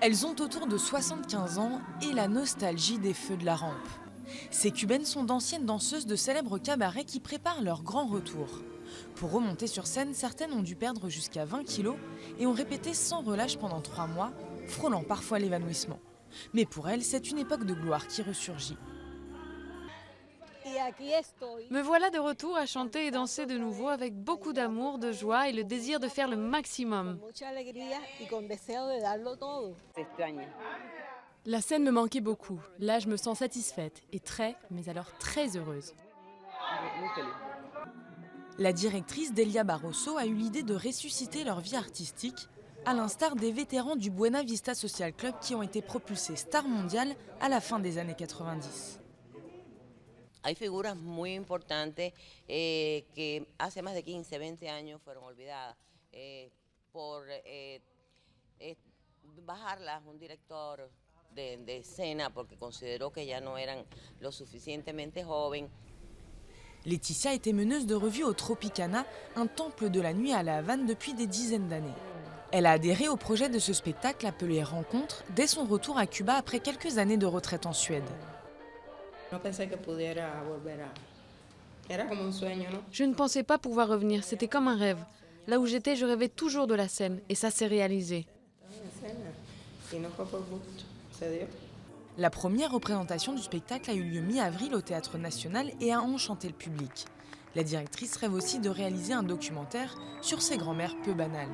Elles ont autour de 75 ans et la nostalgie des feux de la rampe. Ces Cubaines sont d'anciennes danseuses de célèbres cabarets qui préparent leur grand retour. Pour remonter sur scène, certaines ont dû perdre jusqu'à 20 kilos et ont répété sans relâche pendant 3 mois, frôlant parfois l'évanouissement. Mais pour elles, c'est une époque de gloire qui ressurgit. Me voilà de retour à chanter et danser de nouveau avec beaucoup d'amour, de joie et le désir de faire le maximum. La scène me manquait beaucoup. Là, je me sens satisfaite et très, mais alors très heureuse. La directrice Delia Barroso a eu l'idée de ressusciter leur vie artistique, à l'instar des vétérans du Buena Vista Social Club qui ont été propulsés stars mondiales à la fin des années 90. Hay figuras muy importantes que hace más de 15, 20 años fueron olvidadas por bajarlas un director de escena porque consideró que ya no eran lo suficientemente jóvenes. Laetitia était meneuse de revue au Tropicana, un temple de la nuit à La Havane depuis des dizaines d'années. Elle a adhéré au projet de ce spectacle appelé Rencontre dès son retour à Cuba après quelques années de retraite en Suède. Je ne pensais pas pouvoir revenir, c'était comme un rêve. Là où j'étais, je rêvais toujours de la scène et ça s'est réalisé. La première représentation du spectacle a eu lieu mi-avril au Théâtre National et a enchanté le public. La directrice rêve aussi de réaliser un documentaire sur ces grand-mères peu banales.